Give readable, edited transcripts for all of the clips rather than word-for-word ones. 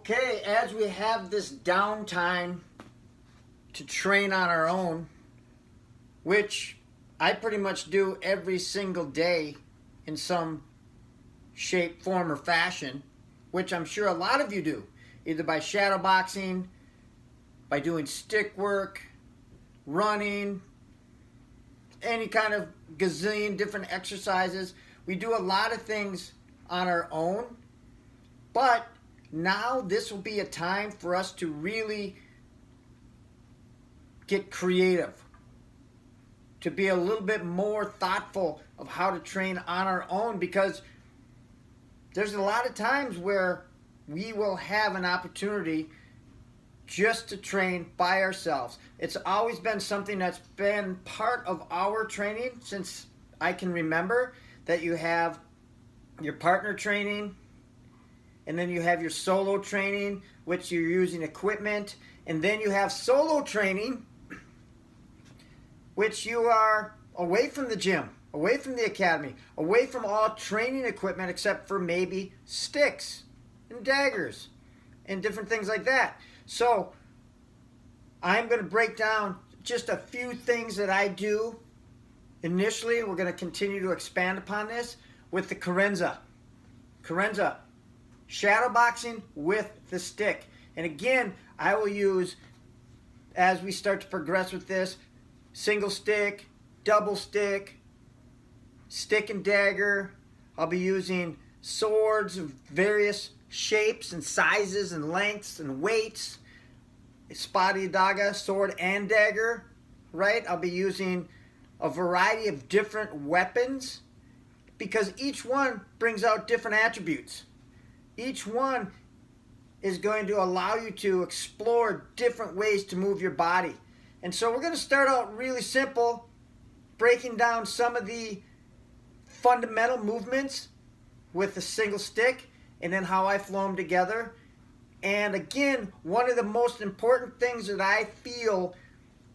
Okay, as we have this downtime to train on our own, which I pretty much do every single day in some shape, form, or fashion, which I'm sure a lot of you do, either by shadow boxing, by doing stick work, running, any kind of gazillion different exercises. We do a lot of things on our own, but now this will be a time for us to really get creative, to be a little bit more thoughtful of how to train on our own, because there's a lot of times where we will have an opportunity just to train by ourselves. It's always been something that's been part of our training since I can remember, that you have your partner training, and then you have your solo training, which you're using equipment, and then you have solo training, which you are away from the gym, away from the academy, away from all training equipment except for maybe sticks and daggers and different things like that. So I'm going to break down just a few things that I do initially. We're going to continue to expand upon this with the Carenza. Shadow boxing with the stick. And again, I will use, as we start to progress with this, single stick, double stick, stick and dagger. I'll be using swords of various shapes and sizes and lengths and weights. Espada daga, sword and dagger, right? I'll be using a variety of different weapons because each one brings out different attributes. Each one is going to allow you to explore different ways to move your body. And so we're going to start out really simple, breaking down some of the fundamental movements with a single stick, and then how I flow them together. And again, one of the most important things that I feel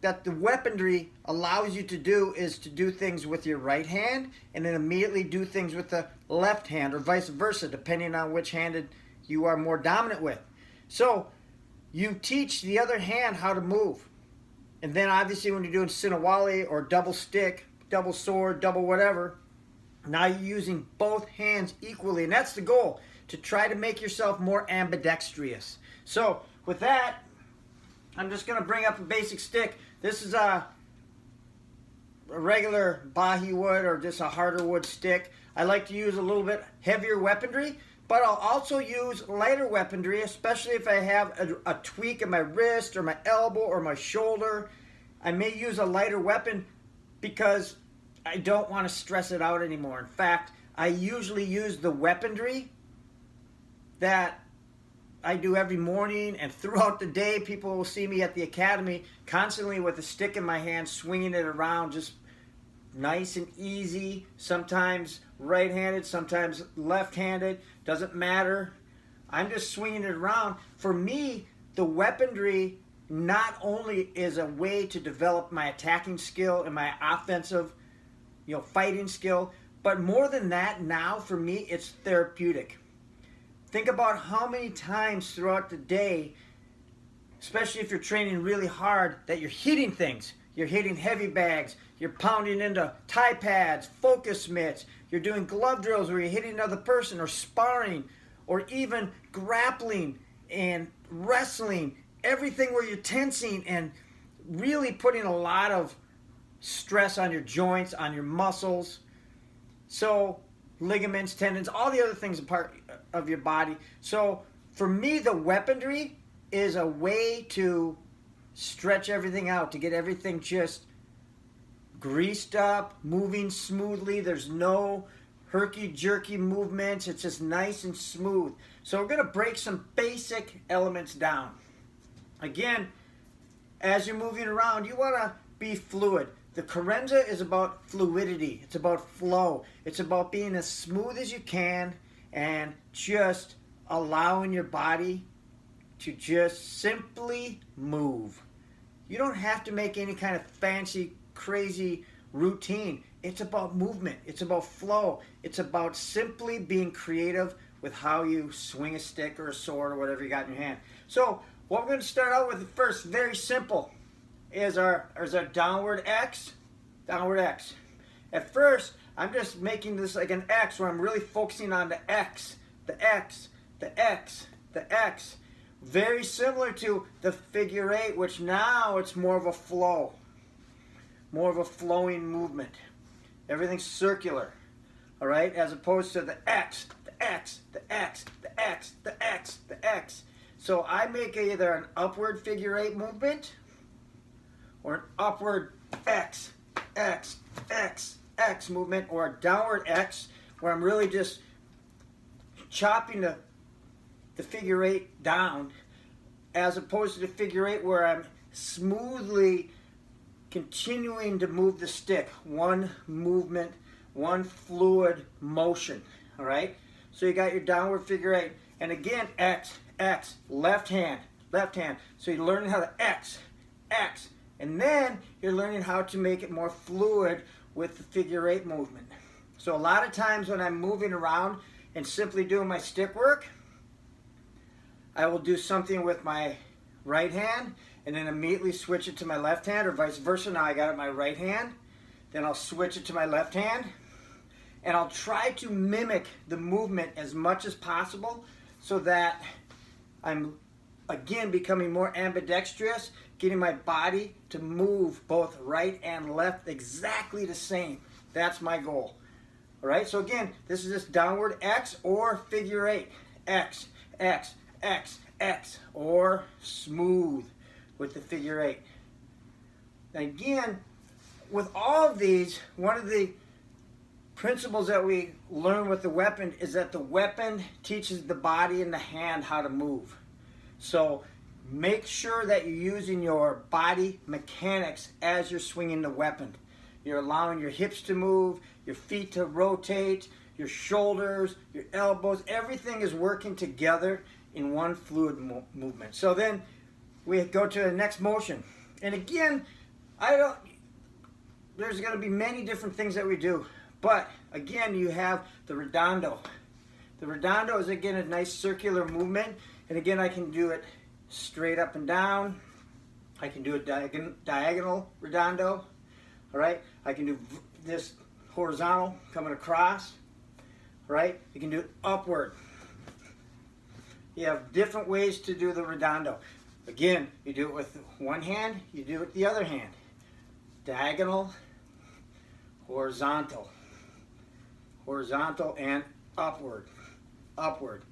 that the weaponry allows you to do is to do things with your right hand and then immediately do things with the left hand, or vice versa, depending on which handed you are more dominant with. So you teach the other hand how to move. And then obviously when you're doing Sinawali or double stick, double sword, double whatever, now you're using both hands equally. And that's the goal, to try to make yourself more ambidextrous. So with that, I'm just going to bring up a basic stick. This is a regular Bahi wood or just a harder wood stick. I like to use a little bit heavier weaponry, but I'll also use lighter weaponry, especially if I have a tweak in my wrist or my elbow or my shoulder. I may use a lighter weapon because I don't want to stress it out anymore. In fact, I usually use the weaponry that I do every morning, and throughout the day people will see me at the academy constantly with a stick in my hand, swinging it around, just nice and easy, sometimes right-handed, sometimes left-handed, doesn't matter. I'm just swinging it around. For me, the weaponry not only is a way to develop my attacking skill and my offensive, fighting skill, but more than that, now for me, it's therapeutic. Think about how many times throughout the day, especially if you're training really hard, that you're hitting things. You're hitting heavy bags, you're pounding into tie pads, focus mitts, you're doing glove drills where you're hitting another person, or sparring, or even grappling and wrestling, everything where you're tensing and really putting a lot of stress on your joints, on your muscles. So ligaments, tendons, all the other things a part of your body. So for me, the weaponry is a way to stretch everything out, to get everything just greased up, moving smoothly. There's no herky-jerky movements. It's just nice and smooth. So we're going to break some basic elements down. Again, as you're moving around, you want to be fluid. The Carenza is about fluidity. It's about flow. It's about being as smooth as you can and just allowing your body to just simply move. You don't have to make any kind of fancy, crazy routine. It's about movement. It's about flow. It's about simply being creative with how you swing a stick or a sword or whatever you got in your hand. So what we're going to start out with first, very simple, is our downward X, downward X. At first, I'm just making this like an X where I'm really focusing on the X, the X, the X, the X. Very similar to the figure eight, which now it's more of a flow, more of a flowing movement. Everything's circular, all right, as opposed to the X, the X, the X, the X, the X, the X. So I make either an upward figure eight movement or an upward X, X, X, X movement, or a downward X where I'm really just chopping the figure eight down, as opposed to the figure eight where I'm smoothly continuing to move the stick. One movement, one fluid motion, all right? So you got your downward figure eight. And again, X, X, left hand, left hand. So you're learning how to X, X. And then you're learning how to make it more fluid with the figure eight movement. So a lot of times when I'm moving around and simply doing my stick work, I will do something with my right hand and then immediately switch it to my left hand, or vice versa. Now I got it in my right hand, then I'll switch it to my left hand, and I'll try to mimic the movement as much as possible so that I'm, again, becoming more ambidextrous, getting my body to move both right and left exactly the same. That's my goal. All right, so again, this is just downward X or figure eight. X, X, X, X, or smooth with the figure eight. And again, with all of these, one of the principles that we learn with the weapon is that the weapon teaches the body and the hand how to move. So make sure that you're using your body mechanics as you're swinging the weapon. You're allowing your hips to move, your feet to rotate, your shoulders, your elbows, everything is working together in one fluid movement. So then we go to the next motion. And again, there's going to be many different things that we do. But again, you have the Redondo. The Redondo is again a nice circular movement. And again, I can do it straight up and down. I can do a diagonal Redondo. All right. I can do this horizontal coming across. All right. You can do it upward. You have different ways to do the Redondo. Again, you do it with one hand, you do it with the other hand. Diagonal, horizontal, horizontal, and upward, upward.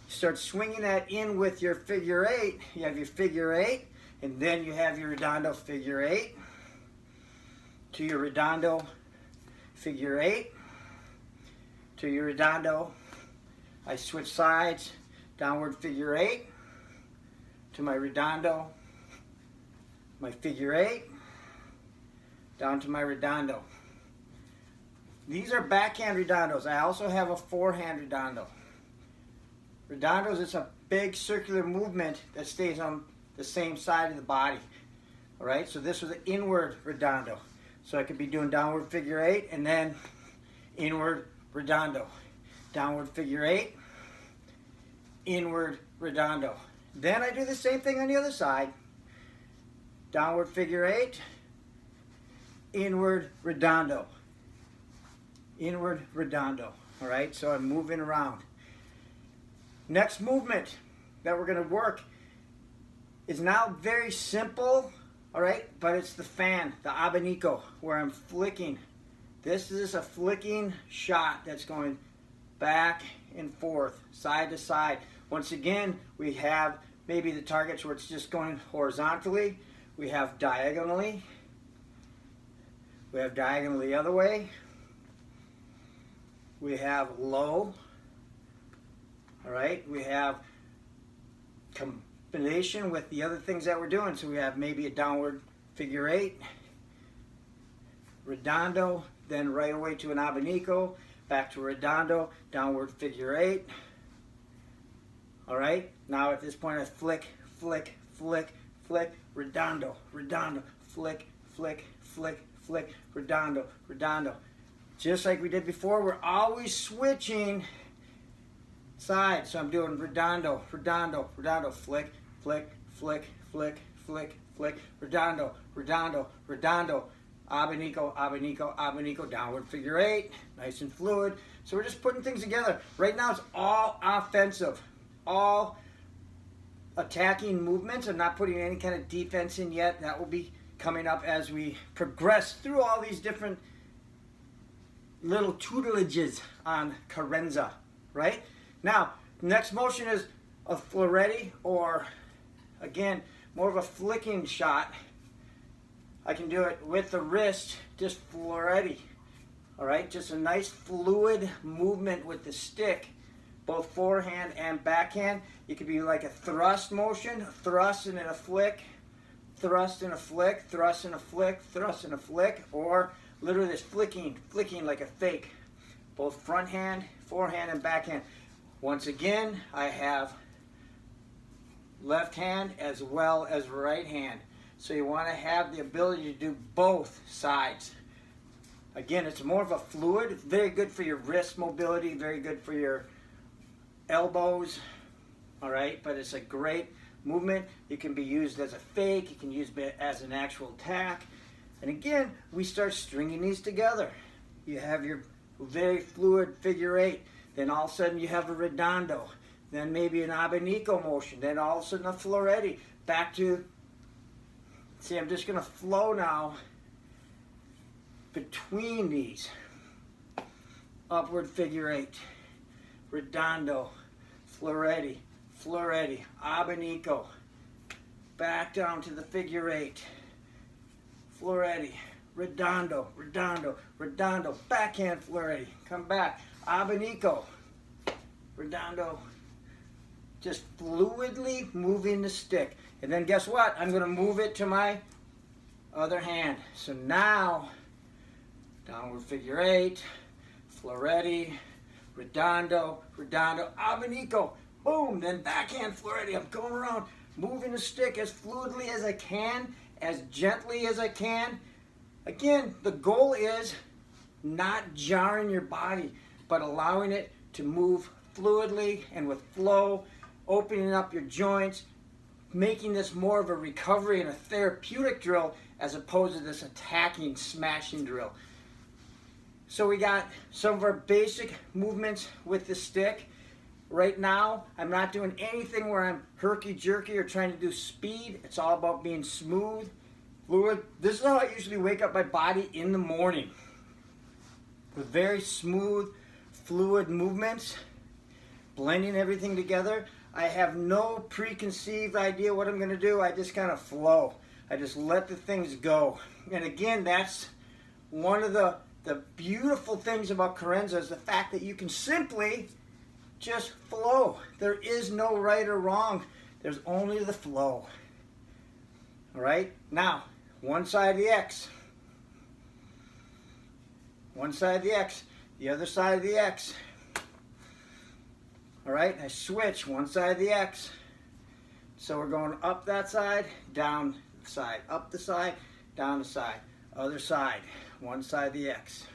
Start swinging that in with your figure eight. You have your figure eight, and then you have your Redondo figure eight, to your Redondo figure eight, to your Redondo. I switch sides, downward figure eight, to my Redondo, my figure eight, down to my Redondo. These are backhand Redondos. I also have a forehand Redondo. Redondos is a big circular movement that stays on the same side of the body. All right, so this was an inward Redondo. So I could be doing downward figure eight and then inward Redondo. Downward figure eight, inward Redondo. Then I do the same thing on the other side. Downward figure eight, inward Redondo. Inward Redondo. All right, so I'm moving around. Next movement that we're going to work is now very simple, all right, but it's the fan, the Abanico, where I'm flicking. This is a flicking shot that's going back and forth, side to side. Once again, we have maybe the targets where it's just going horizontally. We have diagonally. We have diagonal the other way. We have low. All right, we have combination with the other things that we're doing. So we have maybe a downward figure eight, Redondo, then right away to an Abanico, back to Redondo, downward figure eight. All right, now at this point I flick, flick, flick, flick, Redondo, Redondo, flick, flick, flick, flick, Redondo, Redondo. Just like we did before, we're always switching side. So I'm doing Redondo, Redondo, Redondo, flick, flick, flick, flick, flick, flick, Redondo, Redondo, Redondo, Abanico, Abanico, Abanico, downward figure eight, nice and fluid. So we're just putting things together. Right now it's all offensive, all attacking movements. I'm not putting any kind of defense in yet. That will be coming up as we progress through all these different little tutelages on Carenza, right? Now, next motion is a Floreté, or again, more of a flicking shot. I can do it with the wrist, just Floreté, all right? Just a nice fluid movement with the stick, both forehand and backhand. It could be like a thrust motion, a thrust and then a flick, thrust and a flick, thrust and a flick, thrust and a flick, or literally this flicking like a fake, both front hand, forehand, and backhand. Once again, I have left hand as well as right hand. So you want to have the ability to do both sides. Again, it's more of a fluid, very good for your wrist mobility, very good for your elbows, all right? But it's a great movement. It can be used as a fake, you can use it as an actual attack. And again, we start stringing these together. You have your very fluid figure eight, then all of a sudden you have a Redondo, then maybe an Abinico motion, then all of a sudden a Floreté, back to, see, I'm just going to flow now between these. Upward figure eight, Redondo, Floreté, Floreté, Abanico, back down to the figure eight, Floreté, Redondo, Redondo, Redondo, backhand Floreté, come back, Abanico, Redondo, just fluidly moving the stick. And then guess what? I'm going to move it to my other hand. So now, downward figure eight, Floreté, Redondo, Redondo, Abanico, boom, then backhand Floreté. I'm going around, moving the stick as fluidly as I can, as gently as I can. Again, the goal is not jarring your body, but allowing it to move fluidly and with flow, opening up your joints, making this more of a recovery and a therapeutic drill as opposed to this attacking, smashing drill. So we got some of our basic movements with the stick. Right now, I'm not doing anything where I'm herky-jerky or trying to do speed. It's all about being smooth, fluid. This is how I usually wake up my body in the morning, with very smooth, fluid movements, blending everything together. I have no preconceived idea what I'm going to do. I just kind of flow. I just let the things go. And again, that's one of the beautiful things about Carenza, is the fact that you can simply just flow. There is no right or wrong. There's only the flow. All right? Now, one side of the X. One side of the X. The other side of the X. All right? I switch one side of the X. So we're going up that side, down the side, up the side, down the side, other side, one side of the X.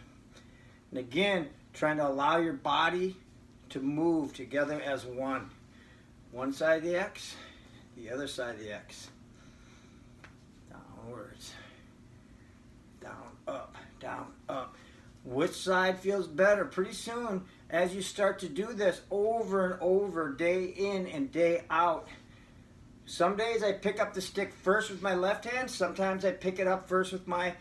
And again, trying to allow your body to move together as one. One side of the X, the other side of the X. Downwards, down, up. Which side feels better? Pretty soon, as you start to do this over and over, day in and day out, some days I pick up the stick first with my left hand, sometimes I pick it up first with my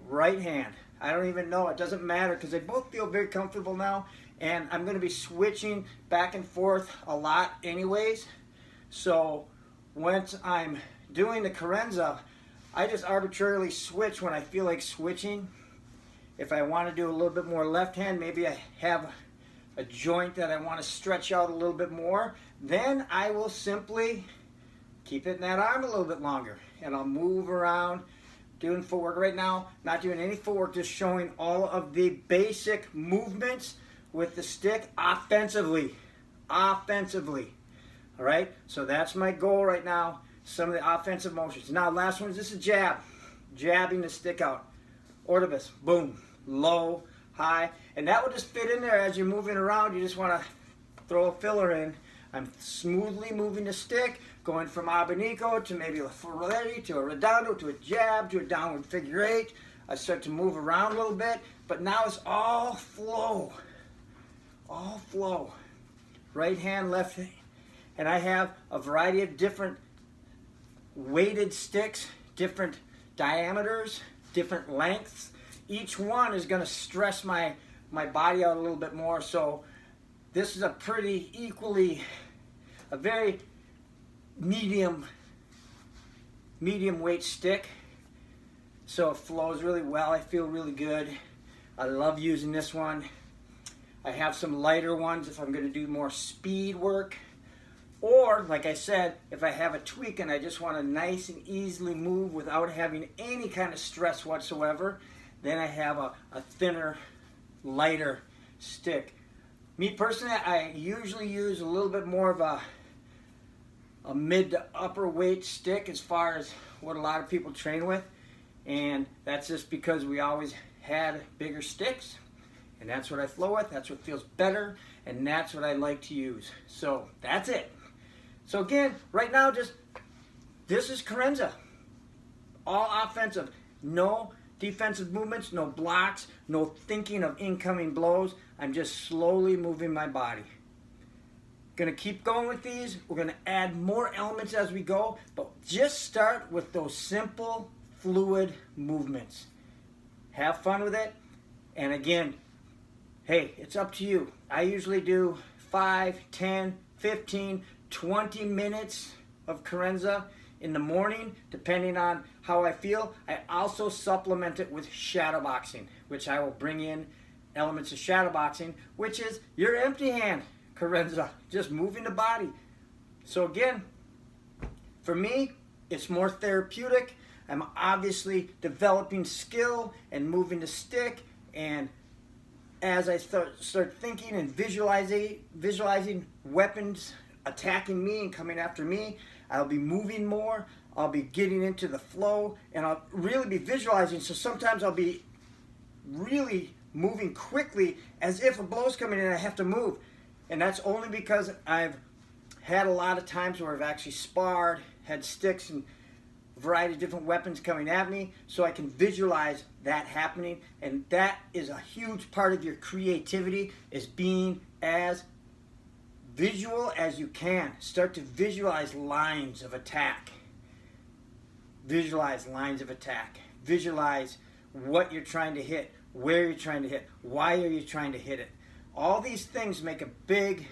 right hand. I don't even know, it doesn't matter, because they both feel very comfortable now, and I'm going to be switching back and forth a lot anyways. So once I'm doing the Carenza, I just arbitrarily switch when I feel like switching. If I want to do a little bit more left hand, maybe I have a joint that I want to stretch out a little bit more, then I will simply keep it in that arm a little bit longer, and I'll move around doing footwork. Right now, not doing any footwork, just showing all of the basic movements with the stick offensively. All right, so that's my goal right now, some of the offensive motions. Now, last one is just a jab, jabbing the stick out. Ortobus, boom, low, high, and that will just fit in there as you're moving around. You just want to throw a filler in. I'm smoothly moving the stick, going from Abanico to maybe a Florette to a Redondo to a jab to a downward figure eight. I start to move around a little bit, but now it's all flow. All flow. Right hand, left hand. And I have a variety of different weighted sticks, different diameters, different lengths. Each one is going to stress my body out a little bit more. So this is a pretty equally, a very medium weight stick. So it flows really well. I feel really good. I love using this one. I have some lighter ones if I'm going to do more speed work. Or, like I said, if I have a tweak and I just want to nice and easily move without having any kind of stress whatsoever, then I have a thinner, lighter stick. Me personally, I usually use a little bit more of a mid to upper weight stick as far as what a lot of people train with. And that's just because we always had bigger sticks. And that's what I flow with, that's what feels better, and that's what I like to use. So that's it. So again, right now, this is Carenza. All offensive, no defensive movements, no blocks, no thinking of incoming blows. I'm just slowly moving my body. Gonna keep going with these. We're gonna add more elements as we go, but just start with those simple, fluid movements. Have fun with it, and again, hey, it's up to you. I usually do 5, 10, 15, 20 minutes of Carenza in the morning, depending on how I feel. I also supplement it with shadowboxing, which I will bring in elements of shadowboxing, which is your empty hand Carenza, just moving the body. So again, for me, it's more therapeutic. I'm obviously developing skill and moving the stick, and as I start thinking and visualizing weapons attacking me and coming after me, I'll be moving more, I'll be getting into the flow, and I'll really be visualizing. So sometimes I'll be really moving quickly as if a blow's coming in and I have to move. And that's only because I've had a lot of times where I've actually sparred, had sticks and a variety of different weapons coming at me, so I can visualize that happening. And that is a huge part of your creativity, is being as visual as you can. Start to visualize lines of attack. Visualize lines of attack. Visualize what you're trying to hit, where you're trying to hit, why are you trying to hit it. All these things make a big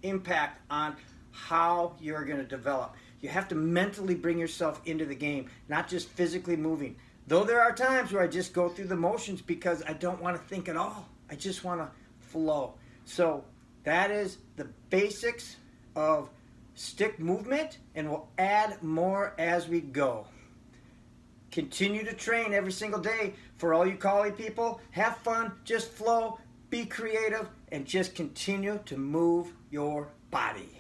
impact on how you're going to develop. You have to mentally bring yourself into the game, not just physically moving. Though there are times where I just go through the motions because I don't want to think at all. I just want to flow. So that is the basics of stick movement, and we'll add more as we go. Continue to train every single day. For all you collie people, have fun, just flow, be creative, and just continue to move your body.